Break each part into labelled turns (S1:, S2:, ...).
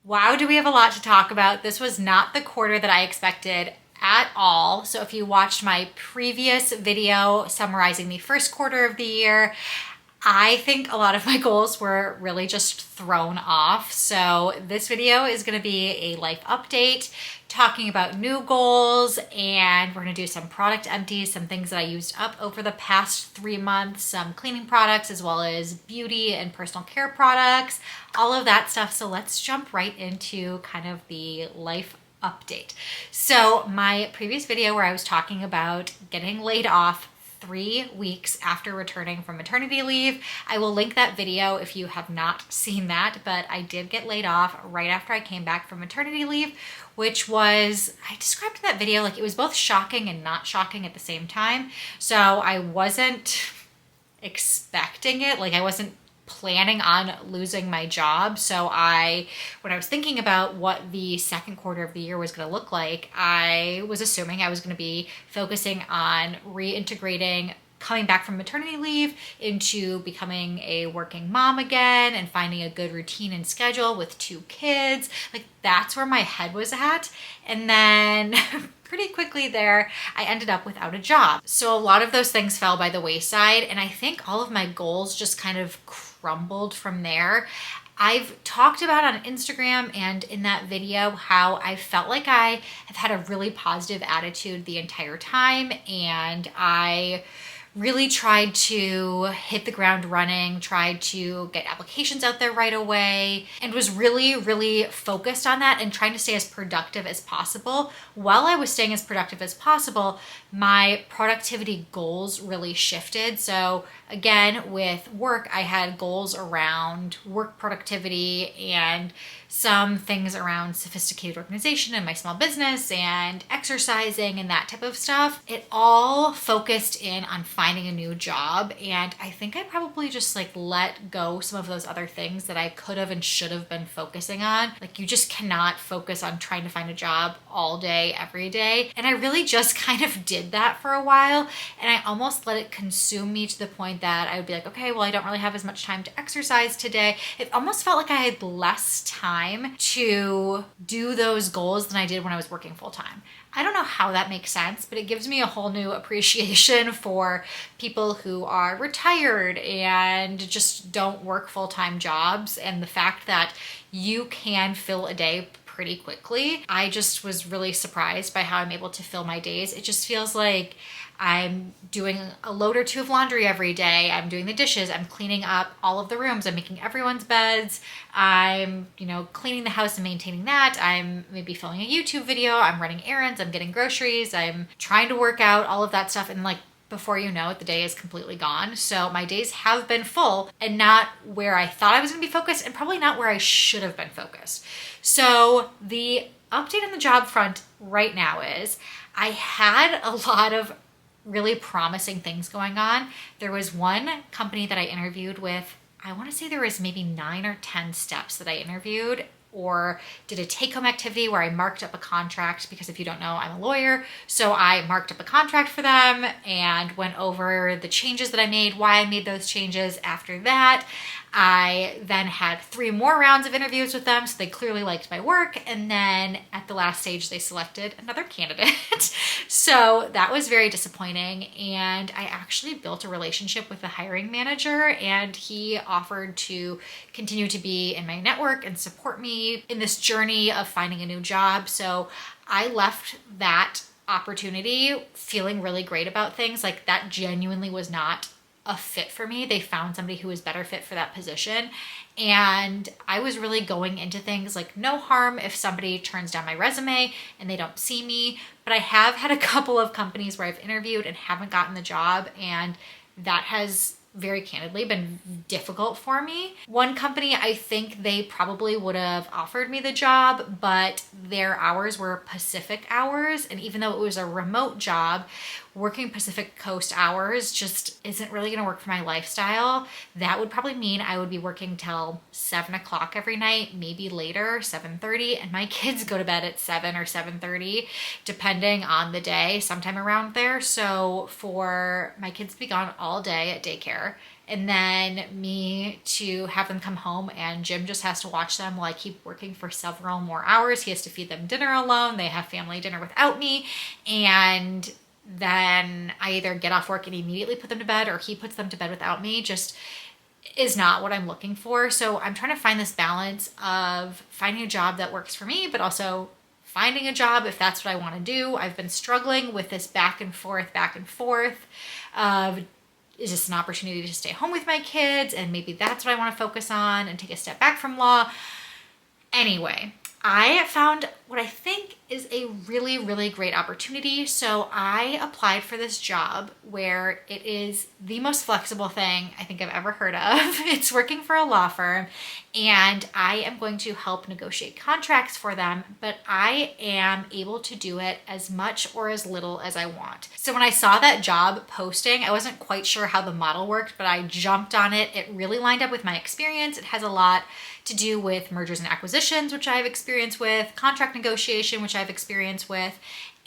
S1: Wow, do we have a lot to talk about. This was not the quarter that I expected at all. So if you watched my previous video summarizing the first quarter of the year, I think a lot of my goals were really just thrown off. So this video is going to be a life update, talking about new goals, and we're going to do some product empties, some things that I used up over the past 3 months, some cleaning products, as well as beauty and personal care products, all of that stuff. So let's jump right into kind of the life update. So my previous video where I was talking about getting laid off 3 weeks after returning from maternity leave, I will link that video if you have not seen that, but I did get laid off right after I came back from maternity leave, which was, I described in that video like it was both shocking and not shocking at the same time. So I wasn't expecting it, like I wasn't planning on losing my job. So when I was thinking about what the second quarter of the year was going to look like, I was assuming I was going to be focusing on reintegrating coming back from maternity leave into becoming a working mom again and finding a good routine and schedule with 2 kids. Like that's where my head was at. And then pretty quickly there, I ended up without a job. So a lot of those things fell by the wayside. And I think all of my goals just kind of crumbled from there. I've talked about on Instagram and in that video how I felt like I have had a really positive attitude the entire time, and I really tried to hit the ground running, tried to get applications out there right away, and was really, really focused on that and trying to stay as productive as possible. While I was staying as productive as possible, my productivity goals really shifted. So again, with work, I had goals around work productivity and some things around sophisticated organization in my small business and exercising and that type of stuff. It all focused in on finding a new job. And I think I probably just like let go some of those other things that I could have and should have been focusing on. Like you just cannot focus on trying to find a job all day, every day. And I really just kind of did that for a while. And I almost let it consume me to the point that I would be like, okay, well, I don't really have as much time to exercise today. It almost felt like I had less time to do those goals than I did when I was working full time. I don't know how that makes sense, but it gives me a whole new appreciation for people who are retired and just don't work full-time jobs, and the fact that you can fill a day pretty quickly. I just was really surprised by how I'm able to fill my days. It just feels like I'm doing a load or 2 of laundry every day. I'm doing the dishes. I'm cleaning up all of the rooms. I'm making everyone's beds. I'm, cleaning the house and maintaining that. I'm maybe filming a YouTube video. I'm running errands. I'm getting groceries. I'm trying to work out, all of that stuff. And before you know it, the day is completely gone. So my days have been full and not where I thought I was going to be focused, and probably not where I should have been focused. So the update on the job front right now is I had a lot of really promising things going on. There was one company that I interviewed with. I want to say there was maybe 9 or 10 steps that I interviewed or did a take-home activity where I marked up a contract, because if you don't know, I'm a lawyer. So I marked up a contract for them and went over the changes that I made, why I made those changes. After that, I then had 3 more rounds of interviews with them, so they clearly liked my work. And then at the last stage, they selected another candidate. So that was very disappointing. And I actually built a relationship with the hiring manager, and he offered to continue to be in my network and support me in this journey of finding a new job. So I left that opportunity feeling really great about things. Like that genuinely was not a fit for me. They found somebody who was better fit for that position. And I was really going into things like no harm if somebody turns down my resume and they don't see me. But I have had a couple of companies where I've interviewed and haven't gotten the job, and that has very candidly been difficult for me. One company, I think they probably would have offered me the job, but their hours were Pacific hours. And even though it was a remote job, working Pacific Coast hours just isn't really going to work for my lifestyle. That would probably mean I would be working till 7 o'clock every night, maybe later, 7:30, and my kids go to bed at 7 or 7:30, depending on the day, sometime around there. So for my kids to be gone all day at daycare and then me to have them come home and Jim just has to watch them while I keep working for several more hours. He has to feed them dinner alone. They have family dinner without me. And then I either get off work and immediately put them to bed, or he puts them to bed without me. Just is not what I'm looking for. So I'm trying to find this balance of finding a job that works for me, but also finding a job if that's what I want to do. I've been struggling with this back and forth of, is this an opportunity to stay home with my kids? And maybe that's what I want to focus on and take a step back from law. Anyway, I found what I think is a really, really great opportunity. So I applied for this job where it is the most flexible thing I think I've ever heard of. It's working for a law firm, and I am going to help negotiate contracts for them, but I am able to do it as much or as little as I want. So when I saw that job posting, I wasn't quite sure how the model worked, but I jumped on it. It really lined up with my experience. It has a lot to do with mergers and acquisitions, which I have experience with, contract negotiation, which I have experience with.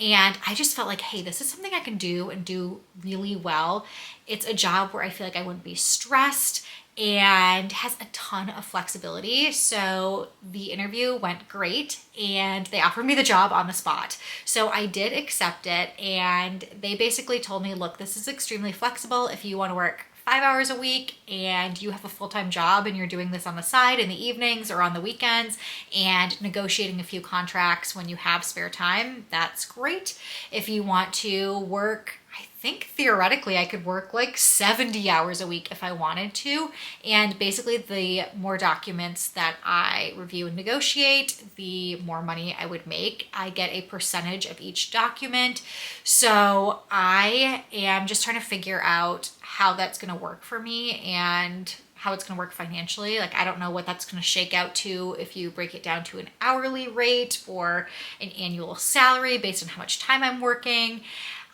S1: And I just felt like, hey, this is something I can do and do really well. It's a job where I feel like I wouldn't be stressed and has a ton of flexibility. So the interview went great and they offered me the job on the spot. So I did accept it, and they basically told me, look, this is extremely flexible. If you want to work 5 hours a week and you have a full-time job and you're doing this on the side in the evenings or on the weekends and negotiating a few contracts when you have spare time, that's great. If you want to work, I think theoretically I could work like 70 hours a week if I wanted to. And basically the more documents that I review and negotiate, the more money I would make. I get a percentage of each document. So I am just trying to figure out how that's going to work for me and how it's going to work financially. Like, I don't know what that's going to shake out to if you break it down to an hourly rate or an annual salary based on how much time I'm working.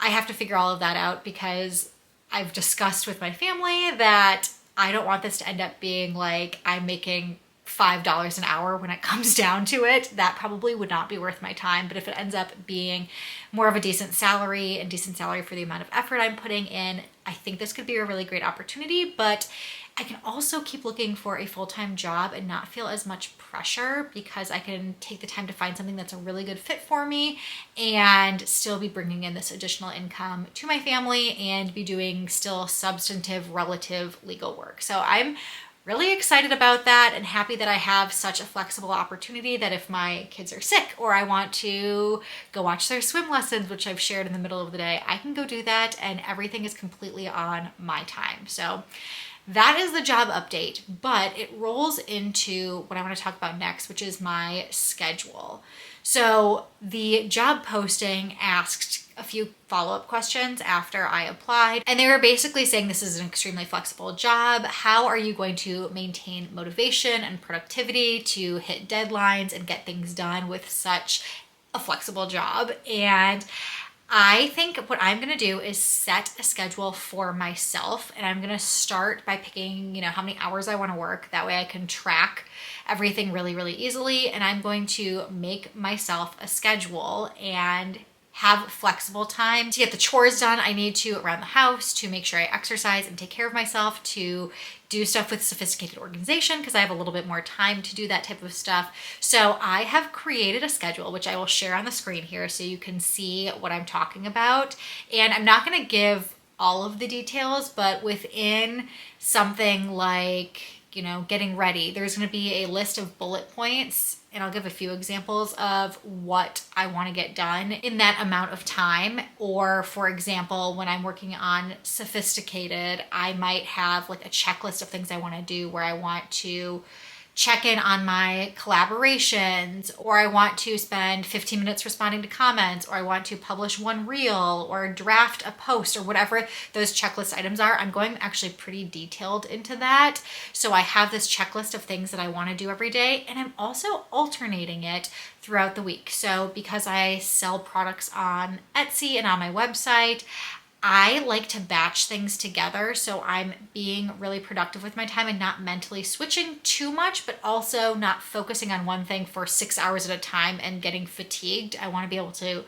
S1: I have to figure all of that out because I've discussed with my family that I don't want this to end up being like I'm making $5 an hour when it comes down to it. That probably would not be worth my time. But if it ends up being more of a decent salary and decent salary for the amount of effort I'm putting in, I think this could be a really great opportunity. But I can also keep looking for a full-time job and not feel as much pressure because I can take the time to find something that's a really good fit for me and still be bringing in this additional income to my family and be doing still substantive relative legal work. So I'm really excited about that and happy that I have such a flexible opportunity that if my kids are sick or I want to go watch their swim lessons, which I've shared in the middle of the day, I can go do that and everything is completely on my time. So that is the job update, but it rolls into what I want to talk about next, which is my schedule. So the job posting asked a few follow-up questions after I applied, and they were basically saying this is an extremely flexible job. How are you going to maintain motivation and productivity to hit deadlines and get things done with such a flexible job? And I think what I'm going to do is set a schedule for myself, and I'm going to start by picking, how many hours I want to work. That way I can track everything really, really easily. And I'm going to make myself a schedule and have flexible time to get the chores done I need to around the house, to make sure I exercise and take care of myself, to do stuff with sophisticated organization because I have a little bit more time to do that type of stuff. So I have created a schedule, which I will share on the screen here so you can see what I'm talking about. And I'm not going to give all of the details, but within something like, getting ready, there's going to be a list of bullet points. And I'll give a few examples of what I want to get done in that amount of time. Or for example, when I'm working on sophisticated, I might have like a checklist of things I want to do where I want to check in on my collaborations, or I want to spend 15 minutes responding to comments, or I want to publish one reel or draft a post or whatever those checklist items are. I'm going actually pretty detailed into that. So I have this checklist of things that I want to do every day, and I'm also alternating it throughout the week. So because I sell products on Etsy and on my website, I like to batch things together, so I'm being really productive with my time and not mentally switching too much, but also not focusing on one thing for 6 hours at a time and getting fatigued. I want to be able to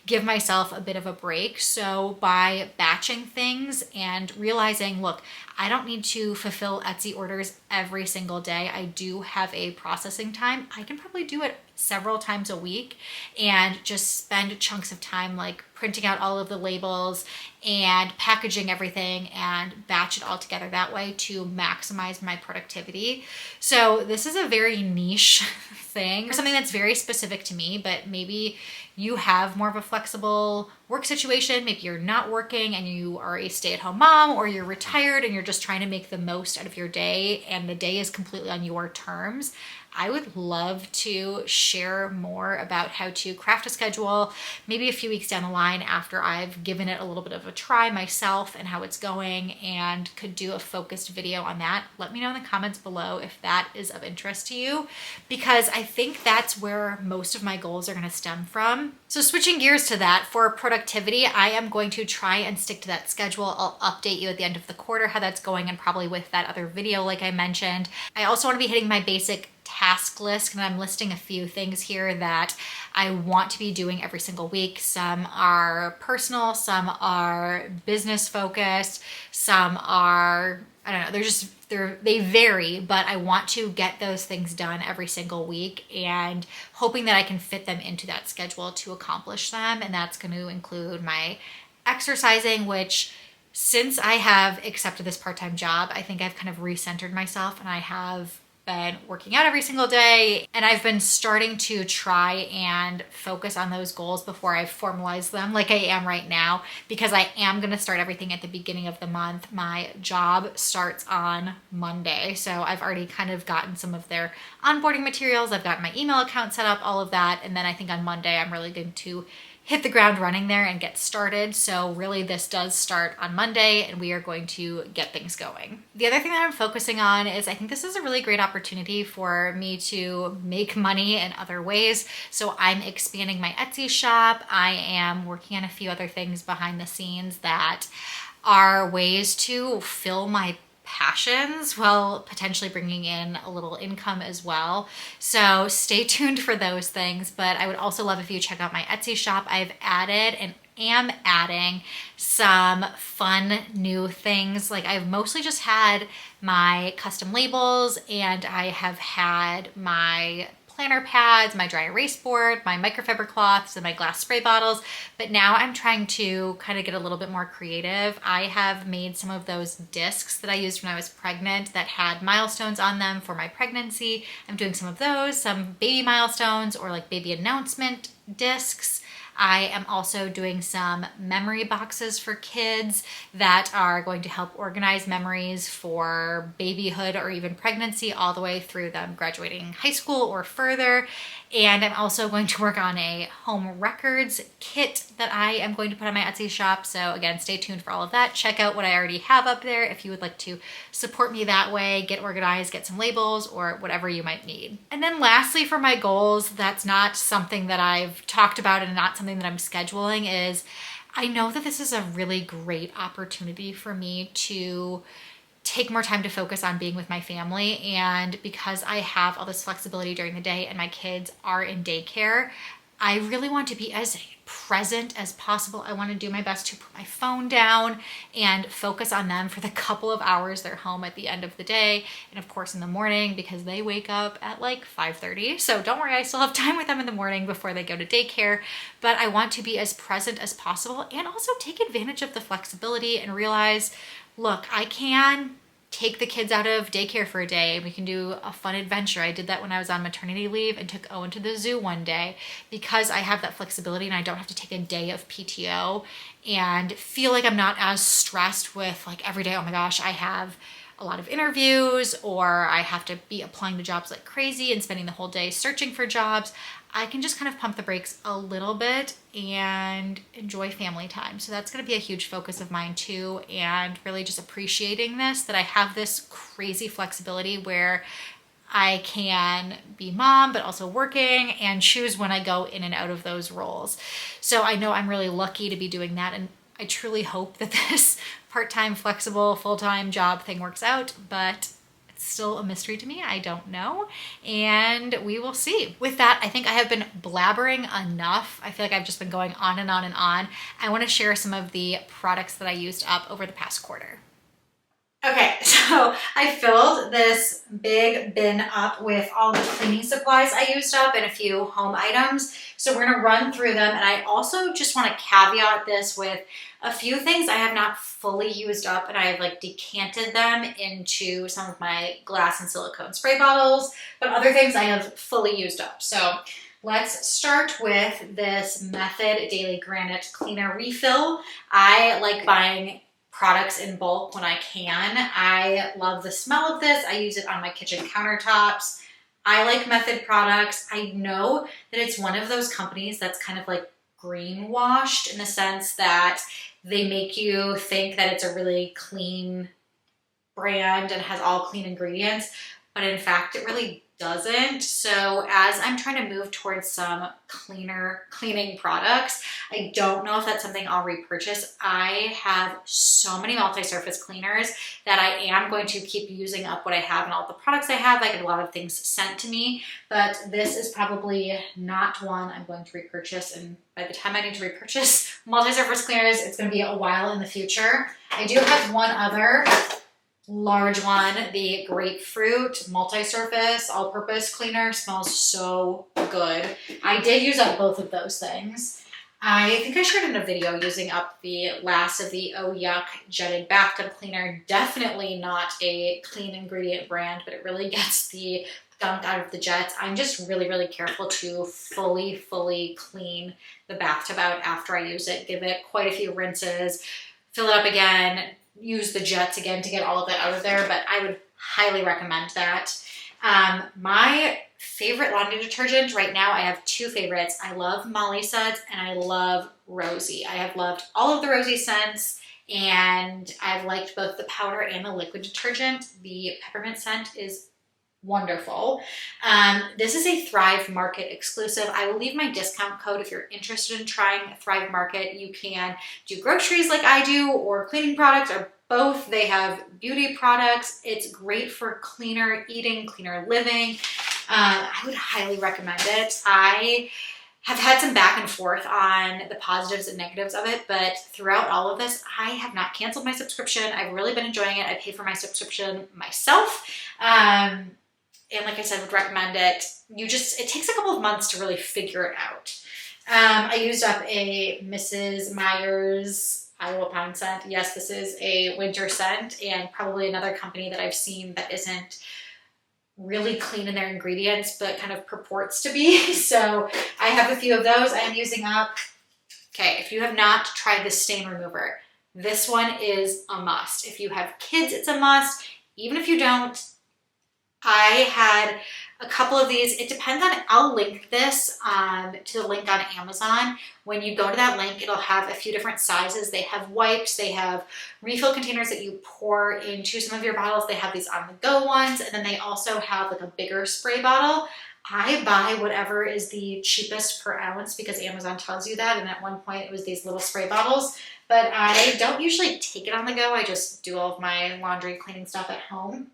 S1: give myself a bit of a break. So by batching things and realizing, look, I don't need to fulfill Etsy orders every single day. I do have a processing time. I can probably do it several times a week and just spend chunks of time like printing out all of the labels and packaging everything and batch it all together that way to maximize my productivity. So this is a very niche thing, something that's very specific to me, but maybe you have more of a flexible work situation. Maybe you're not working and you are a stay-at-home mom, or you're retired and you're just trying to make the most out of your day and the day is completely on your terms. I would love to share more about how to craft a schedule, maybe a few weeks down the line after I've given it a little bit of a try myself and how it's going, and could do a focused video on that. Let me know in the comments below if that is of interest to you, because I think that's where most of my goals are going to stem from. So switching gears to that, for productivity, I am going to try and stick to that schedule. I'll update you at the end of the quarter how that's going, and probably with that other video like I mentioned. I also want to be hitting my basic task list, and I'm listing a few things here that I want to be doing every single week. Some are personal, some are business focused, some are, I don't know, they vary, but I want to get those things done every single week and hoping that I can fit them into that schedule to accomplish them. And that's going to include my exercising, which since I have accepted this part-time job, I think I've kind of recentered myself, and I have been working out every single day, and I've been starting to try and focus on those goals before I've formalized them like I am right now, because I am going to start everything at the beginning of the month. My job starts on Monday, so I've already kind of gotten some of their onboarding materials. I've got my email account set up, all of that, and then I think on Monday I'm really going to hit the ground running there and get started. So really this does start on Monday, and we are going to get things going. The other thing that I'm focusing on is I think this is a really great opportunity for me to make money in other ways. So I'm expanding my Etsy shop. I am working on a few other things behind the scenes that are ways to fill my passions while potentially bringing in a little income as well. So stay tuned for those things. But I would also love if you check out my Etsy shop. I've added and am adding some fun new things. Like I've mostly just had my custom labels, and I have had my planner pads, my dry erase board, my microfiber cloths, and my glass spray bottles. But now I'm trying to kind of get a little bit more creative. I have made some of those discs that I used when I was pregnant that had milestones on them for my pregnancy. I'm doing some of those, some baby milestones or like baby announcement discs. I am also doing some memory boxes for kids that are going to help organize memories for babyhood or even pregnancy all the way through them graduating high school or further. And I'm also going to work on a home records kit that I am going to put on my Etsy shop. So again, stay tuned for all of that. Check out what I already have up there if you would like to support me that way, get organized, get some labels, or whatever you might need. And then lastly, for my goals, that's not something that I've talked about and not something that I'm scheduling, is I know that this is a really great opportunity for me to take more time to focus on being with my family. And because I have all this flexibility during the day and my kids are in daycare, I really want to be as present as possible. I want to do my best to put my phone down and focus on them for the couple of hours they're home at the end of the day. And of course in the morning, because they wake up at like 5:30. So don't worry, I still have time with them in the morning before they go to daycare. But I want to be as present as possible and also take advantage of the flexibility and realize, look, I can take the kids out of daycare for a day. We can do a fun adventure. I did that when I was on maternity leave and took Owen to the zoo one day, because I have that flexibility and I don't have to take a day of PTO and feel like I'm not as stressed with like every day, oh my gosh, I have a lot of interviews or I have to be applying to jobs like crazy and spending the whole day searching for jobs. I can just kind of pump the brakes a little bit and enjoy family time. So that's going to be a huge focus of mine too. And really just appreciating this, that I have this crazy flexibility where I can be mom, but also working and choose when I go in and out of those roles. So I know I'm really lucky to be doing that. And I truly hope that this part-time, flexible, full-time job thing works out, but it's still a mystery to me. I don't know, and we will see. With that, I think I have been blabbering enough. I feel like I've just been going on and on and on. I want to share some of the products that I used up over the past quarter. Okay, so I filled this big bin up with all the cleaning supplies I used up and a few home items. So we're gonna run through them, and I also just want to caveat this with a few things I have not fully used up, and I have like decanted them into some of my glass and silicone spray bottles, but other things I have fully used up. So let's start with this Method Daily Granite Cleaner Refill. I like buying products in bulk when I can. I love the smell of this. I use it on my kitchen countertops. I like Method products. I know that it's one of those companies that's kind of like greenwashed in the sense that they make you think that it's a really clean brand and has all clean ingredients, but in fact it really doesn't. So as I'm trying to move towards some cleaner cleaning products, I don't know if that's something I'll repurchase. I have so many multi-surface cleaners that I am going to keep using up what I have and all the products I have. I get a lot of things sent to me, but this is probably not one I'm going to repurchase. And by the time I need to repurchase multi-surface cleaners, it's going to be a while in the future. I do have one other large one, the grapefruit multi-surface all-purpose cleaner. Smells so good. I did use up both of those things. I think I shared in a video using up the last of the Oh Yuck jetted bathtub cleaner. Definitely not a clean ingredient brand, but it really gets the gunk out of the jets. I'm just really, really careful to fully clean the bathtub out after I use it. Give it quite a few rinses, fill it up again, use the jets again to get all of that out of there, but I would highly recommend that. My favorite laundry detergent right now, I have two favorites. I love Molly Suds and I love Rosie. I have loved all of the Rosie scents, and I've liked both the powder and the liquid detergent. The peppermint scent is wonderful. This is a Thrive Market exclusive. I will leave my discount code if you're interested in trying Thrive Market. You can do groceries like I do, or cleaning products, or both. They have beauty products. It's great for cleaner eating, cleaner living. I would highly recommend it. I have had some back and forth on the positives and negatives of it, but throughout all of this, I have not canceled my subscription. I've really been enjoying it. I pay for my subscription myself. And like I said, would recommend it. It takes a couple of months to really figure it out. I used up a Mrs. Meyer's Iowa Pound scent. Yes, this is a winter scent, and probably another company that I've seen that isn't really clean in their ingredients, but kind of purports to be. So I have a few of those I'm using up. Okay, if you have not tried the stain remover, this one is a must. If you have kids, it's a must. Even if you don't, I had a couple of these. It depends on, I'll link this to the link on Amazon. When you go to that link, it'll have a few different sizes. They have wipes, they have refill containers that you pour into some of your bottles. They have these on the go ones, and then they also have like a bigger spray bottle. I buy whatever is the cheapest per ounce because Amazon tells you that, and at one point it was these little spray bottles, but I don't usually take it on the go. I just do all of my laundry cleaning stuff at home.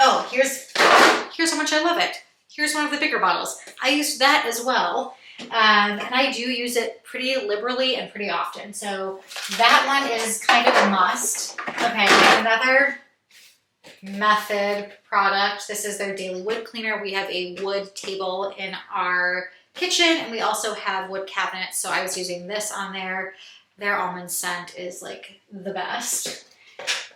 S1: Oh, here's how much I love it. Here's one of the bigger bottles. I used that as well, and I do use it pretty liberally and pretty often, so that one is kind of a must. Okay, another Method product. This is their daily wood cleaner. We have a wood table in our kitchen, and we also have wood cabinets, so I was using this on there. Their almond scent is like the best.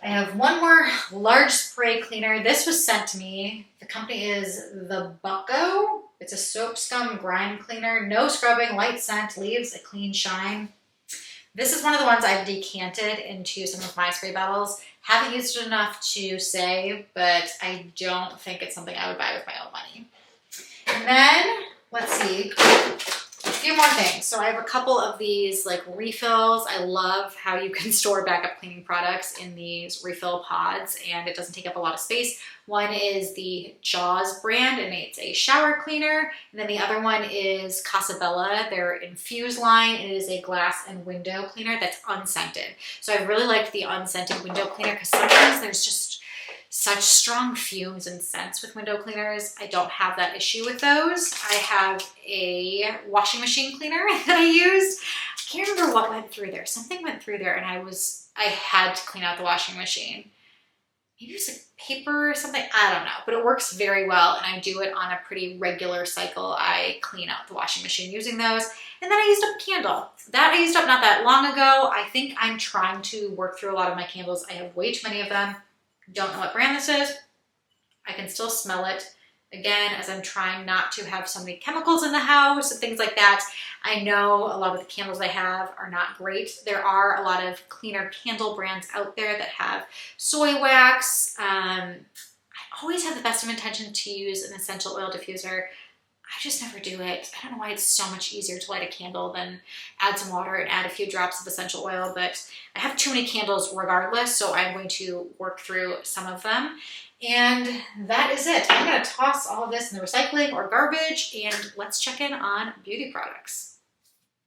S1: I have one more large spray cleaner. This was sent to me. The company is the Bucko. It's a soap scum grime cleaner. No scrubbing, light scent, leaves a clean shine. This is one of the ones I've decanted into some of my spray bottles. Haven't used it enough to say, but I don't think it's something I would buy with my own money. And then, let's see, a few few more things. So I have a couple of these like refills. I love how you can store backup cleaning products in these refill pods and it doesn't take up a lot of space. One is the Jaws brand and it's a shower cleaner. And then the other one is Casabella, their Infuse line. It is a glass and window cleaner that's unscented. So I really liked the unscented window cleaner because sometimes there's just such strong fumes and scents with window cleaners. I don't have that issue with those. I have a washing machine cleaner that I used. I can't remember what went through there. Something went through there and I had to clean out the washing machine. Maybe it was like paper or something. I don't know, but it works very well and I do it on a pretty regular cycle. I clean out the washing machine using those. And then I used up a candle. That I used up not that long ago. I think I'm trying to work through a lot of my candles. I have way too many of them. Don't know what brand this is. I can still smell it. Again, as I'm trying not to have so many chemicals in the house and things like that. I know a lot of the candles I have are not great. There are a lot of cleaner candle brands out there that have soy wax. I always have the best of intention to use an essential oil diffuser. I just never do it. I don't know why it's so much easier to light a candle than add some water and add a few drops of essential oil, but I have too many candles regardless, so I'm going to work through some of them. And that is it. I'm gonna toss all of this in the recycling or garbage and let's check in on beauty products.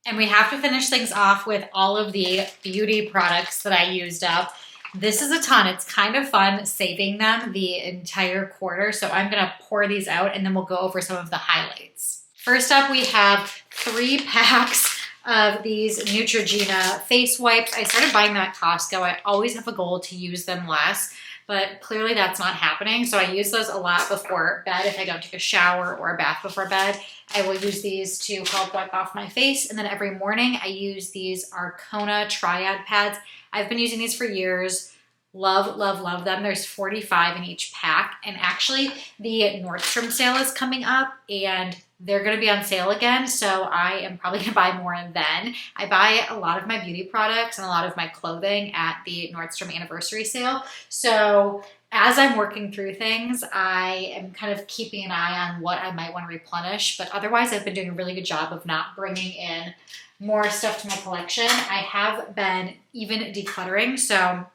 S1: And we have to finish things off with all of the beauty products that I used up. This is a ton. It's kind of fun saving them the entire quarter. So I'm gonna pour these out and then we'll go over some of the highlights. First up, we have 3 packs of these Neutrogena face wipes. I started buying them at Costco. I always have a goal to use them less, but clearly that's not happening. So I use those a lot before bed. If I don't take a shower or a bath before bed, I will use these to help wipe off my face. And then every morning I use these Arcona Triad pads. I've been using these for years. Love, love, love them. There's 45 in each pack. And actually the Nordstrom sale is coming up and they're going to be on sale again. So I am probably going to buy more then. I buy a lot of my beauty products and a lot of my clothing at the Nordstrom anniversary sale. So as I'm working through things, I am kind of keeping an eye on what I might want to replenish. But otherwise, I've been doing a really good job of not bringing in more stuff to my collection. I have been even decluttering. So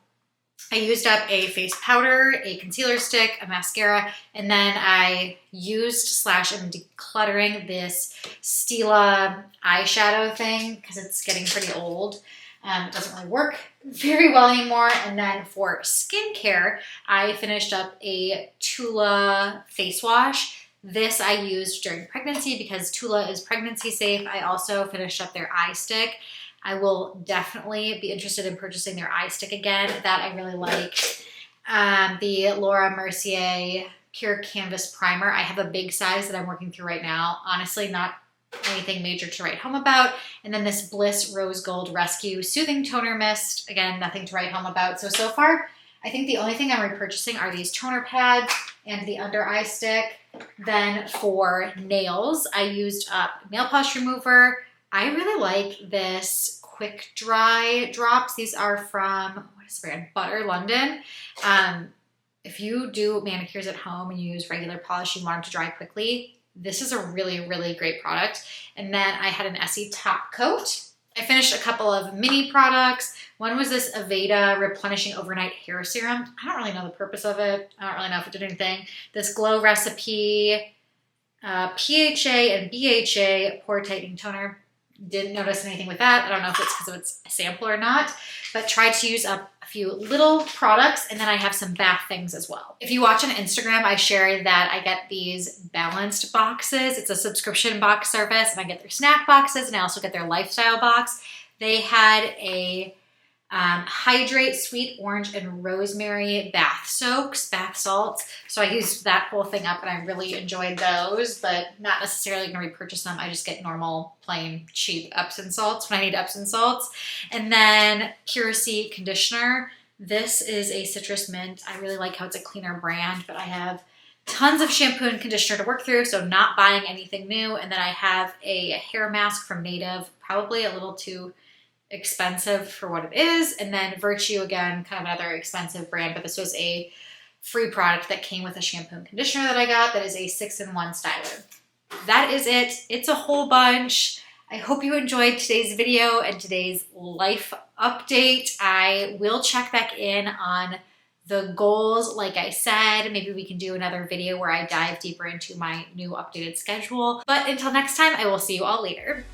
S1: I used up a face powder, a concealer stick, a mascara, and then I used / am decluttering this Stila eyeshadow thing because it's getting pretty old. It doesn't really work very well anymore. And then for skincare, I finished up a Tula face wash. This I used during pregnancy because Tula is pregnancy safe. I also finished up their eye stick. I will definitely be interested in purchasing their eye stick again. That I really like. The Laura Mercier Pure Canvas Primer. I have a big size that I'm working through right now. Honestly, not anything major to write home about. And then this Bliss Rose Gold Rescue Soothing Toner Mist. Again, nothing to write home about. So far, I think the only thing I'm repurchasing are these toner pads and the under eye stick. Then for nails, I used up nail polish remover. I really like this Quick Dry drops. These are from, what is the brand? Butter London. If you do manicures at home and you use regular polish, you want them to dry quickly, this is a really, really great product. And then I had an Essie top coat. I finished a couple of mini products. One was this Aveda Replenishing Overnight Hair Serum. I don't really know the purpose of it. I don't really know if it did anything. This Glow Recipe PHA and BHA Pore Tightening Toner. Didn't notice anything with that. I don't know if it's because it's a sample or not, but tried to use up a few little products, and then I have some bath things as well. If you watch on Instagram, I share that I get these balanced boxes. It's a subscription box service, and I get their snack boxes, and I also get their lifestyle box. They had a Hydrate Sweet Orange and Rosemary bath soaks, bath salts. So I used that whole thing up and I really enjoyed those, but not necessarily going to repurchase them. I just get normal, plain, cheap Epsom salts when I need Epsom salts. And then Pure Sea Conditioner. This is a citrus mint. I really like how it's a cleaner brand, but I have tons of shampoo and conditioner to work through, so not buying anything new. And then I have a hair mask from Native, probably a little too expensive for what it is. And then Virtue, again, kind of another expensive brand, but this was a free product that came with a shampoo and conditioner that I got that is a 6-in-1 styler. That is it. It's a whole bunch. I hope you enjoyed today's video and today's life update. I will check back in on the goals. Like I said, maybe we can do another video where I dive deeper into my new updated schedule. But until next time, I will see you all later.